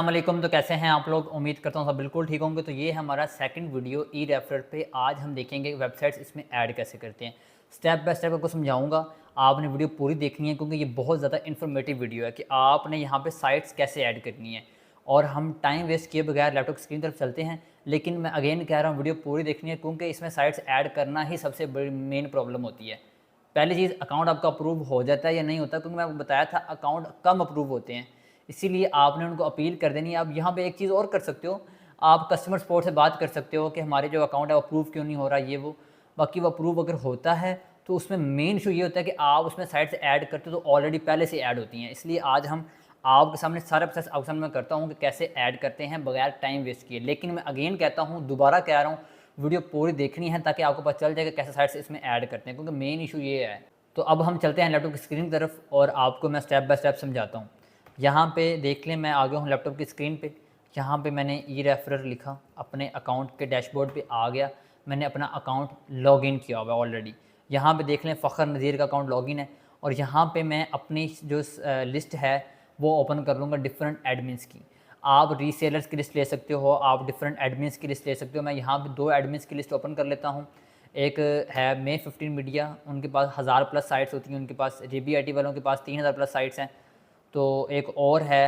अस्सलामुअलैकुम। तो कैसे हैं आप लोग? उम्मीद करता हूँ सब बिल्कुल ठीक होंगे। तो ये हमारा सेकंड वीडियो ई रेफरर पे। आज हम देखेंगे वेबसाइट्स इसमें ऐड कैसे करते हैं। स्टेप बाय स्टेप आपको समझाऊंगा। आपने वीडियो पूरी देखनी है क्योंकि ये बहुत ज़्यादा इन्फॉर्मेटिव वीडियो है कि आपने यहाँ पे साइट्स कैसे ऐड करनी है। और हम टाइम वेस्ट किए बगैर लैपटॉप की स्क्रीन तरफ चलते हैं। लेकिन मैं अगेन कह रहा हूँ वीडियो पूरी देखनी है क्योंकि इसमें साइट्स ऐड करना ही सबसे बड़ी मेन प्रॉब्लम होती है। पहली चीज़, अकाउंट आपका अप्रूव हो जाता है या नहीं होता, क्योंकि मैं आपको बताया था अकाउंट कम अप्रूव होते हैं। इसीलिए आपने उनको अपील कर देनी है। अब यहाँ पे एक चीज़ और कर सकते हो, आप कस्टमर सपोर्ट से बात कर सकते हो कि हमारे जो अकाउंट है वो अप्रूव क्यों नहीं हो रहा, ये वो। बाकी वो अप्रूव अगर होता है तो उसमें मेन इशू ये होता है कि आप उसमें साइट से ऐड करते हो तो ऑलरेडी पहले से ऐड होती हैं। इसलिए आज हम आपके सामने सारा प्रोसेस आपके सामने मैं करता हूँ कि कैसे ऐड करते हैं बगैर टाइम वेस्ट किए। लेकिन मैं अगेन कहता हूँ, दोबारा कह रहा हूँ, वीडियो पूरी देखनी है ताकि आपको पता चल जाए कि कैसे साइट से इसमें ऐड करते हैं, क्योंकि मेन इशू ये है। तो अब हम चलते हैं लैपटॉप की स्क्रीन की तरफ और आपको मैं स्टेप बाय स्टेप समझाता हूँ। यहाँ पे देख लें, मैं आ गया हूँ लैपटॉप की स्क्रीन पे। यहाँ पे मैंने ई रेफरर लिखा, अपने अकाउंट के डैशबोर्ड पे आ गया। मैंने अपना अकाउंट लॉगिन किया हुआ है ऑलरेडी। यहाँ पे देख लें फ़खर नज़ीर का अकाउंट लॉगिन है। और यहाँ पे मैं अपनी जो लिस्ट है वो ओपन कर लूँगा डिफरेंट एडमिन्स की। आप रीसेलर्स की लिस्ट ले सकते हो, आप डिफरेंट एडमिन्स की लिस्ट ले सकते हो। मैं यहाँ पे 2 एडमिन्स की लिस्ट ओपन कर लेता हूँ। एक है मे 15 मीडिया, उनके पास 1000+ साइट्स होती हैं, उनके पास JBIT वालों के पास 3000+ साइट्स हैं। तो एक और है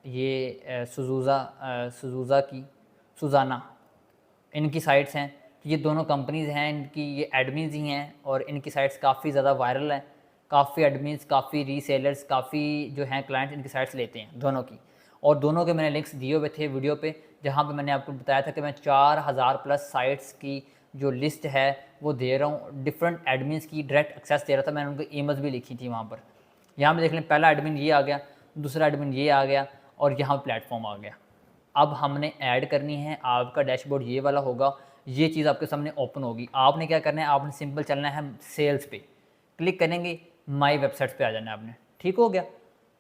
ये सुज़ूज़ा की सुज़ाना, इनकी साइट्स हैं। तो ये दोनों कंपनीज़ हैं, इनकी ये एडमिन्स ही हैं और इनकी साइट्स काफ़ी ज़्यादा वायरल हैं। काफ़ी एडमिन्स, काफ़ी रीसेलर्स, काफ़ी जो हैं क्लाइंट्स इनकी साइट्स लेते हैं दोनों की। और दोनों के मैंने लिंक्स दिए हुए थे वीडियो पे, जहाँ पे मैंने आपको बताया था कि मैं 4000+ साइट्स की जो लिस्ट है वो दे रहा हूँ। डिफरेंट एडमिन्स की डायरेक्ट एक्सेस दे रहा था, मैंने उनको ईमेल्स भी लिखी थी वहाँ पर। यहाँ पे देख लें, पहला एडमिन ये आ गया, दूसरा एडमिन ये आ गया और यहाँ प्लेटफॉर्म आ गया। अब हमने ऐड करनी है, आपका डैशबोर्ड ये वाला होगा। ये चीज़ आपके सामने ओपन होगी। आपने क्या करना है, आपने सिंपल चलना है सेल्स पे, क्लिक करेंगे, माई वेबसाइट्स पे आ जाना है आपने। ठीक हो गया,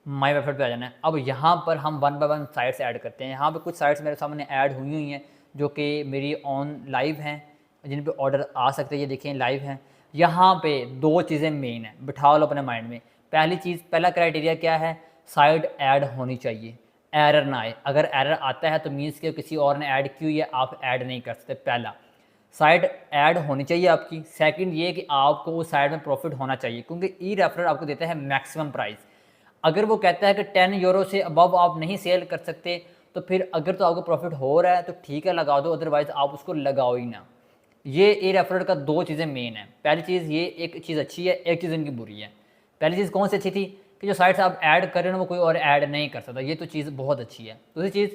माई वेबसाइट पे आ जाना है। अब यहाँ पर हम 1 बाय 1 साइट्स ऐड करते हैं। यहाँ पे कुछ साइट्स मेरे सामने ऐड हुई हैं जो कि मेरी ऑन लाइव हैं, जिन पे ऑर्डर आ सकते हैं। ये देखें लाइव हैं। यहाँ पे 2 चीज़ें मेन हैं, बिठा लो अपने माइंड में। पहली चीज़, पहला क्राइटेरिया क्या है, साइट ऐड होनी चाहिए, एरर ना आए। अगर एरर आता है तो मीन्स कि किसी और ने ऐड की हुई है, आप ऐड नहीं कर सकते। पहला, साइट ऐड होनी चाहिए आपकी। सेकंड ये कि आपको उस साइट में प्रॉफिट होना चाहिए, क्योंकि ई रेफरर आपको देता है मैक्सिमम प्राइस। अगर वो कहता है कि 10 यूरो से अबव आप नहीं सेल कर सकते, तो फिर अगर तो आपको प्रॉफिट हो रहा है तो ठीक है, लगा दो, अदरवाइज़ आप उसको लगाओ ही ना। ये ई रेफरर का 2 चीज़ें मेन है। पहली चीज़ ये, एक चीज़ अच्छी है, एक चीज़ इनकी बुरी है। पहली चीज़ कौन सी अच्छी थी कि जो साइट्स आप ऐड कर रहे हो ना वो कोई और ऐड नहीं कर सकता, ये तो चीज़ बहुत अच्छी है। दूसरी चीज़,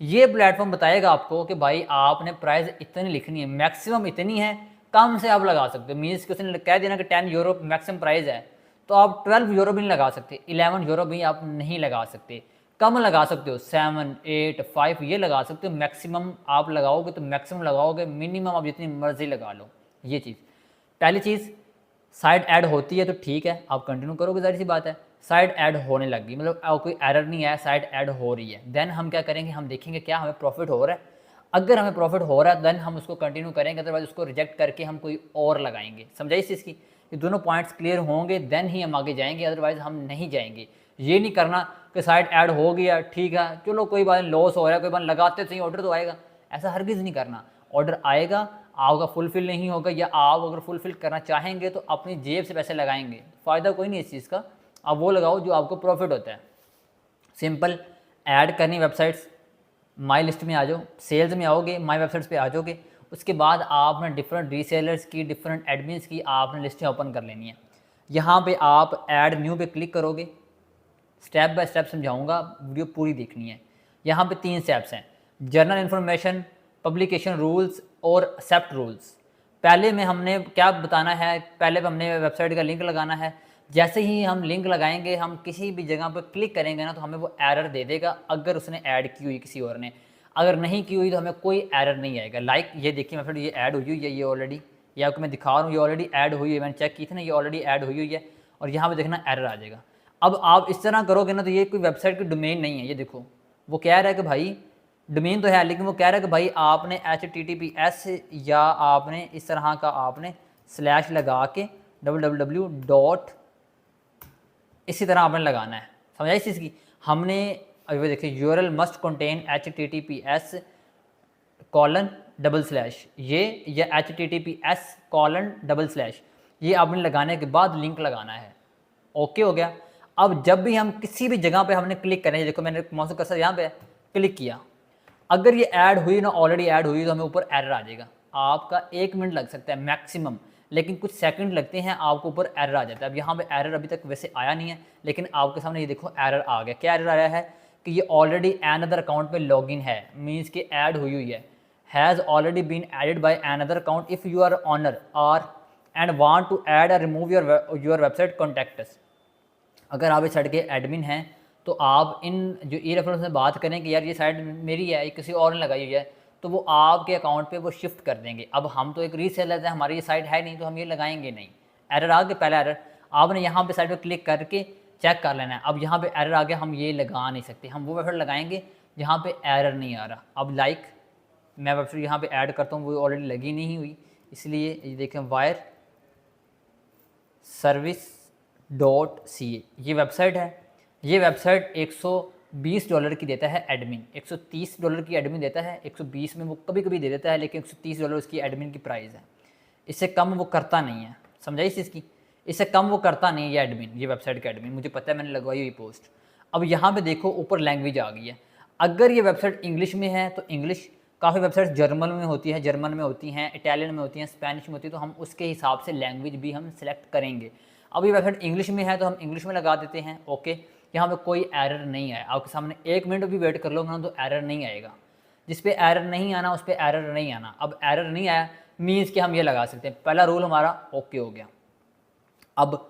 ये प्लेटफॉर्म बताएगा आपको कि भाई आपने प्राइस इतनी लिखनी है, मैक्सिमम इतनी है, कम से आप लगा सकते हो। मीन्स कि उसने कह देना कि 10 यूरो मैक्सिमम प्राइस है, तो आप 12 यूरो भी नहीं लगा सकते, 11 यूरो भी आप नहीं लगा सकते। कम लगा सकते हो, 7, 8, 5 ये लगा सकते हो। मैक्सिमम आप लगाओगे तो मैक्सिमम लगाओगे, मिनिमम आप जितनी मर्जी लगा लो। ये चीज़ पहली चीज़। साइट ऐड होती है तो ठीक है, आप कंटिन्यू करोगे, जाहिर सी बात है। साइट ऐड होने लगी मतलब कोई एरर नहीं है, साइट ऐड हो रही है। देन हम क्या करेंगे, हम देखेंगे क्या हमें प्रॉफिट हो रहा है। अगर हमें प्रॉफिट हो रहा है देन हम उसको कंटिन्यू करेंगे, अदरवाइज उसको रिजेक्ट करके हम कोई और लगाएंगे। समझाइए इस चीज़ की, ये दोनों पॉइंट्स क्लियर होंगे देन ही हम आगे जाएंगे, अदरवाइज हम नहीं जाएंगे। ये नहीं करना कि साइट ऐड हो गया, ठीक है चलो कोई बात नहीं, लॉस हो रहा है कोई बात, लगाते तो ही ऑर्डर तो आएगा। ऐसा हरगिज़ नहीं करना। ऑर्डर आएगा, आपका फुलफ़िल नहीं होगा, या आप अगर फुलफ़िल करना चाहेंगे तो अपनी जेब से पैसे लगाएंगे, फ़ायदा कोई नहीं इस चीज़ का। आप वो लगाओ जो आपको प्रॉफिट होता है। सिंपल, ऐड करनी वेबसाइट्स, माई लिस्ट में आ जाओ, सेल्स में आओगे, माई वेबसाइट्स पे आ जाओगे। उसके बाद आपने डिफरेंट रीसेलर्स की, डिफरेंट एडमिन्स की आपने लिस्टें ओपन कर लेनी है। यहाँ पे आप ऐड न्यू पे क्लिक करोगे। स्टेप बाय स्टेप समझाऊंगा, वीडियो पूरी देखनी है। यहाँ पे 3 स्टेप्स हैं, जर्नल इन्फॉर्मेशन, पब्लिकेशन रूल्स और एक्सेप्ट रूल्स। पहले में हमने क्या बताना है, पहले हमने वेबसाइट का लिंक लगाना है। जैसे ही हम लिंक लगाएंगे, हम किसी भी जगह पर क्लिक करेंगे ना तो हमें वो एरर दे देगा, अगर उसने ऐड की हुई किसी और ने। अगर नहीं की हुई तो हमें कोई एरर नहीं आएगा। लाइक ये देखिए वेबसाइट ये ऐड हुई हुई है, ये ऑलरेडी, ये आपको मैं दिखा रहा हूँ, ये ऑलरेडी ऐड हुई है, मैंने चेक की थी ना, ये ऑलरेडी ऐड हुई हुई है। और यहाँ पे देखना एरर आ जाएगा। अब आप इस तरह करोगे ना तो ये कोई वेबसाइट की डोमेन नहीं है। ये देखो वो कह रहा है कि भाई डोमेन तो है, लेकिन वो कह रहा है कि भाई आपने HTTPS या आपने इस तरह का आपने स्लैश लगा के www. इसी तरह आपने लगाना है। समझा इस चीज़ की। हमने अभी देखिए URL मस्ट कंटेन https:// ये या https:// ये आपने लगाने के बाद लिंक लगाना है। ओके हो गया। अब जब भी हम किसी भी जगह पे हमने क्लिक करें, देखो मैंने माउस कर्सर यहाँ पे क्लिक किया, अगर ये ऐड हुई ना, ऑलरेडी ऐड हुई, तो हमें ऊपर एरर आ जाएगा। आपका 1 मिनट लग सकता है मैक्सिमम, लेकिन कुछ सेकंड लगते हैं, आपको ऊपर एरर आ जाता है। अब यहाँ पे एरर अभी तक वैसे आया नहीं है, लेकिन आपके सामने ये देखो एरर आ गया। क्या एरर आया है कि ये ऑलरेडी अनदर अकाउंट पे लॉगिन है, मीन्स कि ऐड हुई हुई है। Has already been added by another account if you are owner और एंड वांट टू ऐड और remove your website contact us. अगर आप इस साइट के एडमिन हैं तो आप इन जो ई रेफरेंस में बात करें कि यार ये साइट मेरी है, ये किसी और ने लगाई हुई है, तो वो आपके अकाउंट पे वो शिफ्ट कर देंगे। अब हम तो एक रीसेलर है, हमारी ये साइट है नहीं, तो हम ये लगाएंगे नहीं। एरर आ गया, पहला एरर आपने यहाँ पे साइट पे क्लिक करके चेक कर लेना है। अब यहाँ पे एरर आ गया, हम ये लगा नहीं सकते, हम वो वेबसाइट लगाएंगे जहाँ पे एरर नहीं आ रहा। अब लाइक मैं वेबसाइट यहाँ पे ऐड करता हूँ, वो ऑलरेडी लगी नहीं हुई, इसलिए ये देखें वायर सर्विस.ca ये वेबसाइट है। ये वेबसाइट $120 की देता है एडमिन, $130 की एडमिन देता है, 120 में वो कभी कभी दे देता है, लेकिन $130 उसकी एडमिन की प्राइस है। इससे कम वो करता नहीं है, समझाई इस चीज़ की, इससे कम वो करता नहीं है ये एडमिन, ये वेबसाइट का एडमिन, मुझे पता है, मैंने लगवाई हुई पोस्ट। अब यहाँ पे देखो ऊपर लैंग्वेज आ गई है। अगर ये वेबसाइट इंग्लिश में है तो इंग्लिश, काफ़ी वेबसाइट जर्मन में होती है, जर्मन में होती हैं, इटालियन में होती हैं, स्पेनिश में होती है, तो हम उसके हिसाब से लैंग्वेज भी हम सिलेक्ट करेंगे। अब ये वेबसाइट इंग्लिश में है तो हम इंग्लिश में लगा देते हैं। ओके, यहाँ पे कोई एरर नहीं है, आपके सामने 1 मिनट भी वेट कर लोगे ना तो एरर नहीं आएगा। जिस पे एरर नहीं आना उस पर एरर नहीं आना। अब एरर नहीं आया मीन्स कि हम ये लगा सकते हैं, पहला रूल हमारा ओके हो गया। अब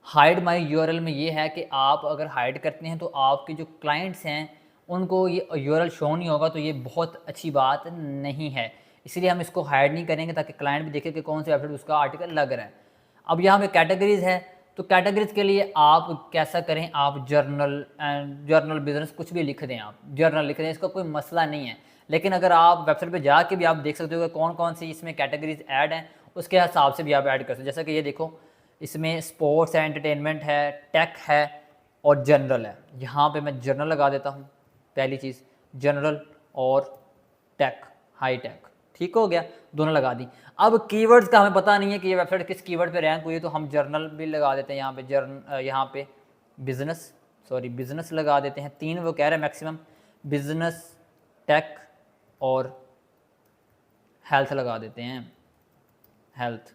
हाइड माई URL में ये है कि आप अगर हाइड करते हैं तो आपके जो क्लाइंट्स हैं उनको ये URL शो नहीं होगा, तो ये बहुत अच्छी बात नहीं है, इसलिए हम इसको हाइड नहीं करेंगे ताकि क्लाइंट भी देखे कि कौन सी वेबसाइट उसका आर्टिकल लग रहा है। अब यहाँ पे कैटेगरीज़ है, तो कैटेगरीज़ के लिए आप कैसा करें, आप जर्नल बिजनेस कुछ भी लिख दें, आप जर्नल लिख दें, इसका कोई मसला नहीं है। लेकिन अगर आप वेबसाइट पे जाके भी आप देख सकते हो कि कौन कौन सी इसमें कैटेगरीज ऐड हैं, उसके हिसाब से भी आप ऐड कर सकते हो। जैसा कि ये देखो, इसमें स्पोर्ट्स है, एंटरटेनमेंट है, टेक है और जनरल है। यहाँ पे मैं जनरल लगा देता हूँ, पहली चीज़ जनरल और टेक, हाई टेक, ठीक हो गया, दोनों लगा दी। अब कीवर्ड्स का हमें पता नहीं है कि ये वेबसाइट किस कीवर्ड पे रैंक हुई है, तो हम जर्नल भी लगा देते हैं यहाँ पे, यहाँ पे बिजनेस लगा देते हैं। 3 वो कह रहे हैं मैक्सिमम, बिजनेस, टेक और हेल्थ लगा देते हैं, हेल्थ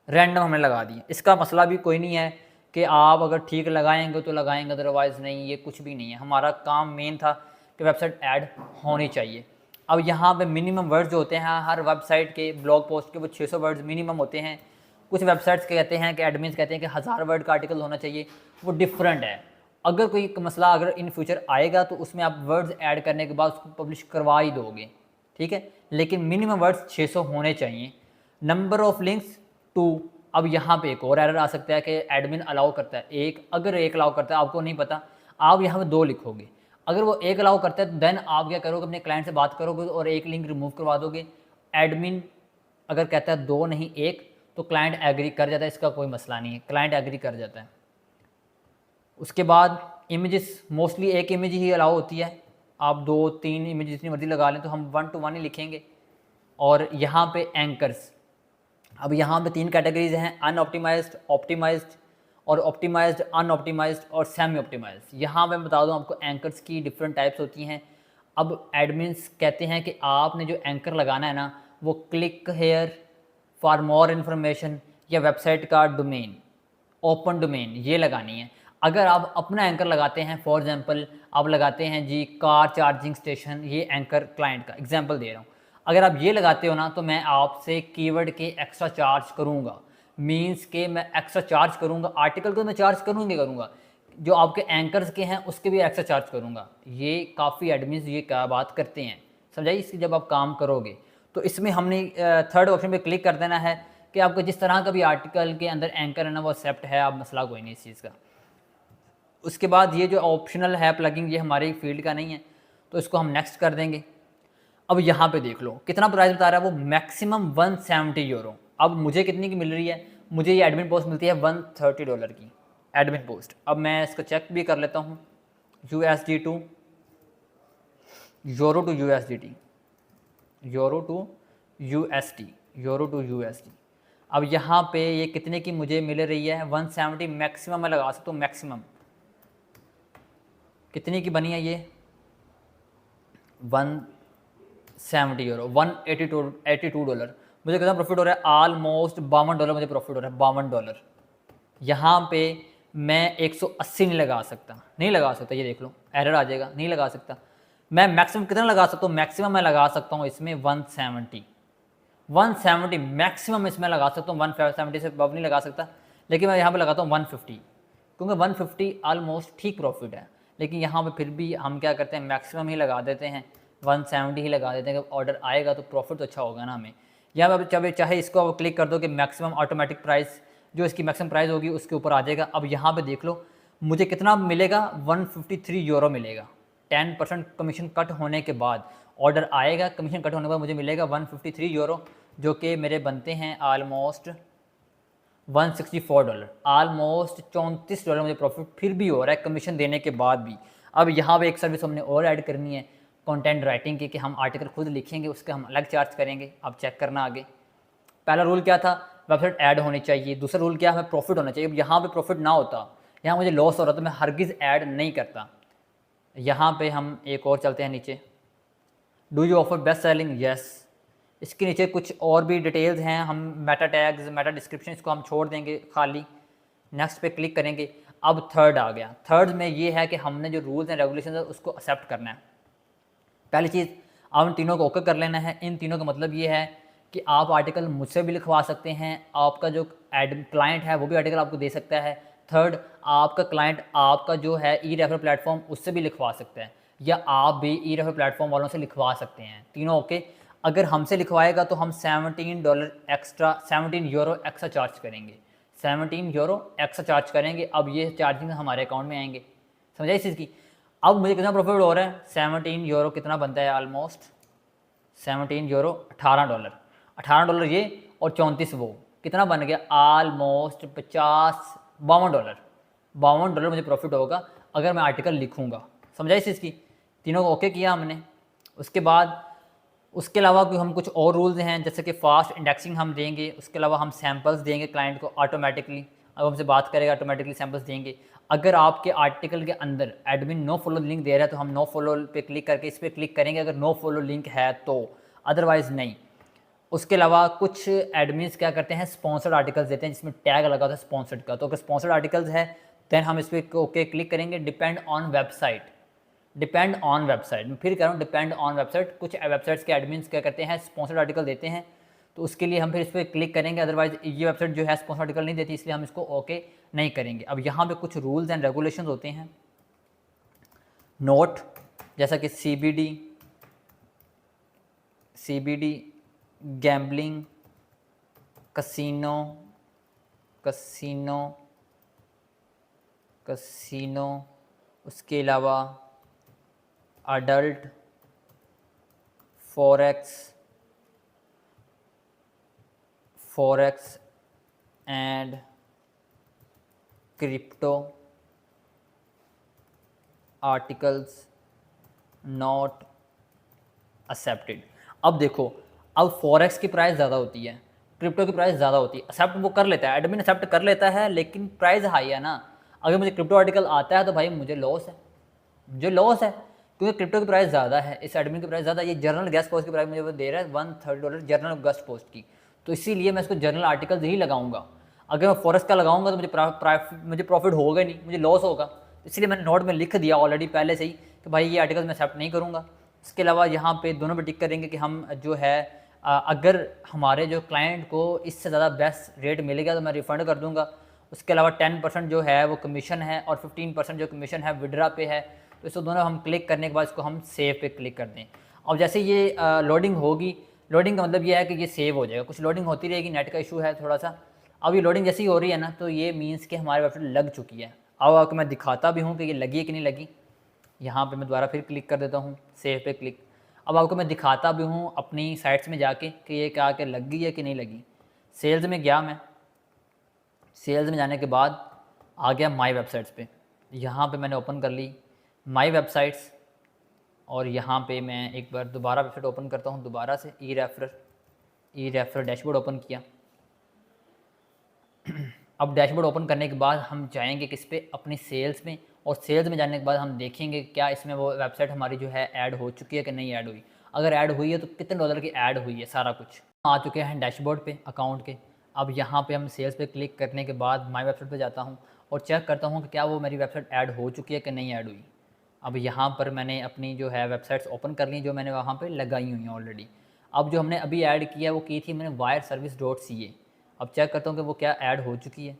रैंडम हमने लगा दिए। इसका मसला भी कोई नहीं है कि आप अगर ठीक लगाएंगे तो लगाएंगे, अदरवाइज़ नहीं, ये कुछ भी नहीं है। हमारा काम मेन था कि वेबसाइट ऐड होनी चाहिए। अब यहाँ पे मिनिमम वर्ड्स जो होते हैं हर वेबसाइट के, ब्लॉग पोस्ट के, वो 600 वर्ड्स मिनिमम होते हैं। कुछ वेबसाइट्स कहते हैं कि एडमिन्स कहते हैं कि 1000 वर्ड का आर्टिकल होना चाहिए, वो डिफरेंट है। अगर कोई मसला अगर इन फ्यूचर आएगा तो उसमें आप वर्ड्स ऐड करने के बाद उसको पब्लिश करवा ही दोगे, ठीक है, लेकिन मिनिमम वर्ड्स 600 होने चाहिए। Number of links 2। अब यहाँ पे एक और एरर आ सकता है कि एडमिन अलाउ करता है एक, अगर एक अलाउ करता है, आपको नहीं पता, आप यहाँ पे 2 लिखोगे। अगर वो एक अलाउ करता है तो देन आप क्या करोगे, अपने क्लाइंट से बात करोगे और एक लिंक रिमूव करवा दोगे। एडमिन अगर कहता है 2 नहीं 1, तो क्लाइंट एग्री कर जाता है, इसका कोई मसला नहीं है, क्लाइंट एग्री कर जाता है। उसके बाद इमेजेस, मोस्टली एक इमेज ही अलाउ होती है, आप 2-3 इमेज जितनी मर्जी लगा लें, तो हम 1 to 1 ही लिखेंगे। और यहाँ पे एंकर्स, अब यहाँ पे 3 कैटेगरीज हैं, अनऑप्टिमाइज्ड, ऑप्टिमाइज्ड और ऑप्टिमाइज्ड, अनऑप्टिमाइज्ड और सेमी ऑप्टिमाइज्ड। यहाँ पे मैं बता दूँ आपको एंकर्स की डिफरेंट टाइप्स होती हैं। अब एडमिन्स कहते हैं कि आपने जो एंकर लगाना है ना, वो click here for more information या वेबसाइट का डोमेन, ओपन डोमेन, ये लगानी है। अगर आप अपना एंकर लगाते हैं, फॉर एग्जांपल आप लगाते हैं जी कार चार्जिंग स्टेशन, ये एंकर क्लाइंट का एग्जांपल दे रहा हूँ, अगर आप ये लगाते हो ना तो मैं आपसे कीवर्ड के एक्स्ट्रा चार्ज करूँगा, मींस के मैं एक्स्ट्रा चार्ज करूँगा। आर्टिकल को मैं चार्ज करूँगा, जो आपके एंकर्स के हैं उसके भी एक्स्ट्रा चार्ज करूँगा। ये काफ़ी एडमिन्स ये क्या बात करते हैं, समझाइए। इसकी जब आप काम करोगे तो इसमें हमने थर्ड ऑप्शन पे क्लिक कर देना है कि आपको जिस तरह का भी आर्टिकल के अंदर एंकर है ना वो एक्सेप्ट है, आप मसला कोई नहीं इस चीज़ का। उसके बाद ये जो ऑप्शनल है प्लगिंग, ये हमारे फील्ड का नहीं है, तो इसको हम नेक्स्ट कर देंगे। अब यहाँ पे देख लो कितना प्राइस बता रहा है वो, मैक्सिमम 170 यूरो। अब मुझे कितनी की मिल रही है, मुझे ये एडमिन पोस्ट मिलती है $130 की एडमिन पोस्ट। अब मैं इसको चेक भी कर लेता हूँ, USD to euro to USDT, euro to USD, euro to USD. अब यहाँ पे ये कितने की मुझे मिल रही है, 170 मैक्सिमम मैं लगा सकता हूँ, मैक्सिमम कितने की बनी है ये, 170 यूरो, $182। मुझे कितना प्रॉफिट हो रहा है, ऑलमोस्ट $52 मुझे प्रॉफिट हो रहा है, $52। यहाँ पे मैं 180 नहीं लगा सकता, नहीं लगा सकता, ये देख लो एरर आ जाएगा, नहीं लगा सकता। मैं मैक्सिमम कितना लगा सकता हूँ, मैक्सिमम मैं लगा सकता हूँ इसमें 170 मैक्सिमम इसमें लगा सकता हूँ, 170 से अब नहीं लगा सकता, लेकिन मैं यहाँ पे लगाता हूँ 150, क्योंकि 150 ऑलमोस्ट ठीक प्रॉफिट है। लेकिन यहाँ पे फिर भी हम क्या करते हैं, मैक्सिमम ही लगा देते हैं, 170 ही लगा देते हैं कि ऑर्डर आएगा तो प्रॉफिट तो अच्छा होगा ना हमें। यहाँ पे चाहे इसको आप क्लिक कर दो कि मैक्सिमम ऑटोमेटिक प्राइस, जो इसकी मैक्सिमम प्राइस होगी उसके ऊपर आ जाएगा। अब यहाँ पे देख लो मुझे कितना मिलेगा, 153 यूरो मिलेगा। 10% कमीशन कट होने के बाद ऑर्डर आएगा, कमीशन कट होने के बाद मुझे मिलेगा 153 यूरो, जो कि मेरे बनते हैं ऑलमोस्ट $164, ऑलमोस्ट $34 मुझे प्रॉफिट फिर भी हो रहा है कमीशन देने के बाद भी। अब यहाँ पे एक सर्विस हमने और ऐड करनी है कंटेंट राइटिंग की, कि हम आर्टिकल खुद लिखेंगे, उसके हम अलग चार्ज करेंगे। आप चेक करना आगे। पहला रूल क्या था, वेबसाइट ऐड होनी चाहिए। दूसरा रूल क्या, हमें प्रॉफिट होना चाहिए। अब यहाँ पे प्रॉफिट ना होता, यहाँ मुझे लॉस हो रहा, तो मैं हरगिज़ ऐड नहीं करता। यहाँ पे हम एक और चलते हैं नीचे, do you offer best selling, yes. इसके नीचे कुछ और भी डिटेल्स हैं, हम मेटा टैग्स, मेटा डिस्क्रिप्शन, इसको हम छोड़ देंगे खाली। नेक्स्ट पे क्लिक करेंगे। अब थर्ड आ गया। थर्ड में ये है कि हमने जो रूल्स एंड रेगुलेशन है उसको एक्सेप्ट करना है। पहली चीज़, आप इन तीनों को ओके कर लेना है। इन तीनों का मतलब ये है कि आप आर्टिकल मुझसे भी लिखवा सकते हैं, आपका जो क्लाइंट है वो भी आर्टिकल आपको दे सकता है। थर्ड, आपका क्लाइंट आपका जो है ई रेफर प्लेटफॉर्म उससे भी लिखवा सकता है, या आप भी ई रेफर प्लेटफॉर्म वालों से लिखवा सकते हैं। तीनों ओके। अगर हमसे लिखवाएगा तो हम $17 एक्स्ट्रा, 17 यूरो एक्स्ट्रा चार्ज करेंगे, 17 यूरो एक्स्ट्रा चार्ज करेंगे। अब ये चार्जिंग हमारे अकाउंट में आएंगे, समझाइए इस चीज़ की। अब मुझे कितना प्रॉफिट हो रहा है, 17 यूरो कितना बनता है, ऑलमोस्ट 17 यूरो $18, $18 ये और 34 वो, कितना बन गया, ऑलमोस्ट $52 मुझे प्रॉफिट होगा अगर मैं आर्टिकल लिखूँगा। समझा इस चीज़ की। तीनों को ओके किया हमने। उसके बाद उसके अलावा कोई हम कुछ और रूल्स हैं, जैसे कि फास्ट इंडेक्सिंग हम देंगे। उसके अलावा हम सैम्पल्स देंगे क्लाइंट को ऑटोमेटिकली, अब हमसे बात करेगा ऑटोमेटिकली सैम्पल्स देंगे। अगर आपके आर्टिकल के अंदर एडमिन नो फॉलो लिंक दे रहा है तो हम नो फॉलो पे क्लिक करके इस पर क्लिक करेंगे, अगर नो फॉलो लिंक है तो, अदरवाइज़ नहीं। उसके अलावा कुछ एडमिन्स क्या करते हैं, स्पॉन्सर्ड आर्टिकल्स देते हैं जिसमें टैग लगा होता है स्पॉन्सर्ड का। तो अगर स्पॉन्सर्ड आर्टिकल्स है देन हम इस पर ओके क्लिक करेंगे। Depend on website, depend on website, मैं फिर कह रहा हूँ डिपेंड ऑन वेबसाइट। कुछ वेबसाइट्स के एडमिन्स क्या करते हैं, स्पॉन्सर्ड आर्टिकल देते हैं, तो उसके लिए हम फिर इस पर क्लिक करेंगे। अदरवाइज ये वेबसाइट जो है स्पॉन्सर्ड आर्टिकल नहीं देती, इसलिए हम इसको ओके नहीं करेंगे। अब यहाँ पे कुछ रूल्स एंड रेगुलेशंस होते हैं, नोट, जैसा कि CBD, गैम्बलिंग, कसिनो, उसके अलावा adult, forex and crypto articles not accepted. अब देखो, अब फॉरेक्स की प्राइस ज़्यादा होती है, क्रिप्टो की प्राइस ज़्यादा होती है, एक्सेप्ट वो कर लेता है, एडमिन एक्सेप्ट कर लेता है, लेकिन प्राइस हाई है ना। अगर मुझे क्रिप्टो आर्टिकल आता है तो भाई मुझे लॉस है, क्योंकि क्रिप्टो की प्राइस ज़्यादा है, इस एडमिन की प्राइस ज़्यादा। ये जर्नल गेस्ट पोस्ट की प्राइस मुझे वो दे रहा है $130 जर्नल गेस्ट पोस्ट की, तो इसीलिए मैं इसको जर्नल आर्टिकल ही लगाऊंगा। अगर मैं फॉरेक्स का लगाऊंगा तो मुझे प्रॉफिट होगा नहीं, मुझे लॉस होगा। इसलिए मैंने नोट में लिख दिया ऑलरेडी पहले से ही कि भाई ये आर्टिकल मैं एक्सेप्ट नहीं करूँगा। इसके अलावा यहाँ पे दोनों पे टिक करेंगे कि हम जो है अगर हमारे जो क्लाइंट को इससे ज़्यादा बेस्ट रेट मिलेगा तो मैं रिफ़ंड कर दूँगा। उसके अलावा 10% जो है वो कमीशन है और 15% जो कमीशन है विड्रा पे है। तो इसको दोनों हम क्लिक करने के बाद इसको हम सेव पे क्लिक कर दें। अब जैसे ये लोडिंग होगी, लोडिंग का मतलब ये है कि ये सेव हो जाएगा। कुछ लोडिंग होती रहेगी, नेट का इशू है थोड़ा सा। अब ये लोडिंग जैसी ही हो रही है ना, तो ये मीन्स कि हमारी वेबसाइट लग चुकी है। अब आपको मैं दिखाता भी हूँ कि ये लगी है कि नहीं लगी। यहाँ पे मैं दोबारा फिर क्लिक कर देता हूँ, सेव पे क्लिक। अब आपको मैं दिखाता भी हूँ अपनी साइट्स में जाके कि ये क्या कि लग गई है कि नहीं लगी। सेल्स में गया मैं, सेल्स में जाने के बाद आ गया माई वेबसाइट्स पे। यहाँ पे मैंने ओपन कर ली माई वेबसाइट्स, और यहाँ पे मैं एक बार दोबारा वेबसाइट ओपन करता हूँ दोबारा से, ई रेफरर डैशबोर्ड ओपन किया। अब डैशबोर्ड ओपन करने के बाद हम जाएंगे किस पे, अपनी सेल्स में, और सेल्स में जाने के बाद हम देखेंगे क्या इसमें वो वेबसाइट हमारी जो है ऐड हो चुकी है कि नहीं ऐड हुई। अगर ऐड हुई है तो कितने डॉलर की ऐड हुई है, सारा कुछ आ चुके हैं डैशबोर्ड पे अकाउंट के। अब यहाँ पे हम सेल्स पे क्लिक करने के बाद माई वेबसाइट पे जाता हूँ और चेक करता हूँ कि क्या वो मेरी वेबसाइट ऐड हो चुकी है कि नहीं ऐड हुई। अब यहाँ पर मैंने अपनी जो है वेबसाइट्स ओपन कर ली जो मैंने वहाँ पे लगाई हुई हैं ऑलरेडी। अब जो हमने अभी ऐड किया वो की थी मैंने wireservice.ca। अब चेक करता हूँ कि वो क्या ऐड हो चुकी है।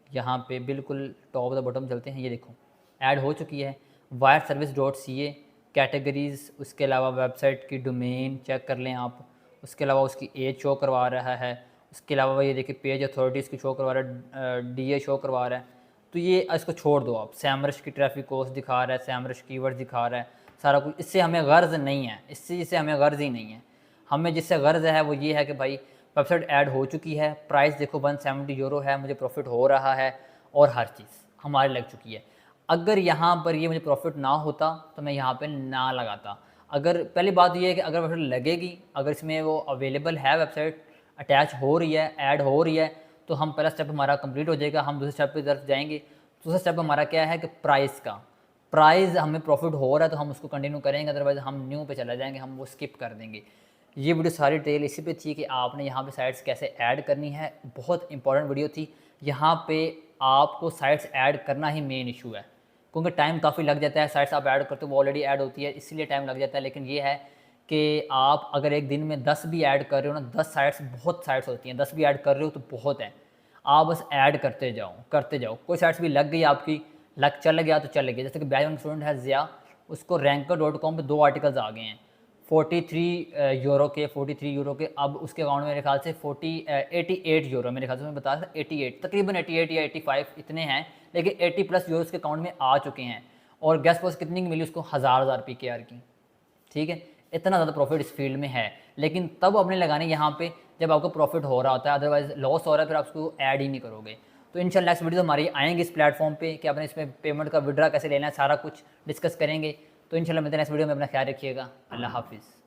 यहाँ पे बिल्कुल टॉप द बॉटम चलते हैं, ये देखो ऐड हो चुकी है wireservice.ca। कैटेगरीज़, उसके अलावा वेबसाइट की डोमेन चेक कर लें आप, उसके अलावा उसकी एज शो करवा रहा है, उसके अलावा ये देखिए पेज अथॉरिटीज़ की शो करवा रहा है, DA शो करवा रहा है। तो ये इसको छोड़ दो आप। सैमरश की ट्रैफिक कोस्ट दिखा रहा है, सैमरश कीवर्ड दिखा रहा है, सारा कुछ। इससे हमें गर्ज़ नहीं है, इससे हमें गर्ज़ ही नहीं है। हमें जिससे गर्ज़ है वो ये है कि भाई वेबसाइट ऐड हो चुकी है, प्राइस देखो 170 यूरो है, मुझे प्रॉफिट हो रहा है और हर चीज़ हमारी लग चुकी है। अगर यहाँ पर ये मुझे प्रॉफिट ना होता तो मैं यहाँ पे ना लगाता। अगर पहली बात ये है कि अगर वेबसाइट लगेगी, अगर इसमें वो अवेलेबल है, वेबसाइट अटैच हो रही है, ऐड हो रही है, तो हम पहला स्टेप हमारा कंप्लीट हो जाएगा, हम दूसरे स्टेप की तरफ जाएंगे। दूसरा स्टेप हमारा क्या है कि प्राइस हमें प्रॉफिट हो रहा है तो हम उसको कंटिन्यू करेंगे, अदरवाइज़ हम न्यू पे चला जाएंगे, हम वो स्किप कर देंगे। ये वीडियो सारी डिटेल इसी पे थी कि आपने यहाँ पे साइट्स कैसे ऐड करनी है। बहुत इंपॉर्टेंट वीडियो थी। यहाँ पे आपको साइट्स ऐड करना ही मेन इशू है, क्योंकि टाइम काफ़ी लग जाता है। साइट्स आप ऐड करते हो वो ऑलरेडी ऐड होती है, इसीलिए टाइम लग जाता है। लेकिन ये है कि आप अगर एक दिन में 10 भी ऐड कर रहे हो ना, 10 साइट्स बहुत साइट्स होती हैं, 10 भी ऐड कर रहे हो तो बहुत है। आप बस ऐड करते जाओ। कोई साइट्स भी लग गई आपकी, लग चल गया तो चल गया। जैसे कि बैच वन स्टूडेंट है ज़िया, उसको ranker.com पे 2 आर्टिकल्स आ गए हैं 43 यूरो के। अब उसके अकाउंट में मेरे ख्याल से 88 यूरो, मेरे ख्याल से मैं बता रहा था 88, तकरीबन 88 या 85 इतने हैं, लेकिन 80+ यूरो उसके अकाउंट में आ चुके हैं। और गेस्ट पोस्ट कितनी की मिली उसको, 1000 PKR की। ठीक है, इतना ज़्यादा प्रॉफिट इस फील्ड में है। लेकिन तब आपने लगाने यहाँ पे जब आपको प्रॉफिट हो रहा होता है, अदरवाइज लॉस हो रहा है, फिर आप उसको ऐड ही नहीं करोगे। तो इंशाल्लाह नेक्स्ट वीडियो हमारी आएंगे इस प्लेटफॉर्म पे कि आपने इसमें पेमेंट का विड्रा कैसे लेना है, सारा कुछ डिस्कस करेंगे। तो इंशाल्लाह मिलते हैं नेक्स्ट वीडियो में। अपना ख्याल रखिएगा। अल्लाह हाफिज़।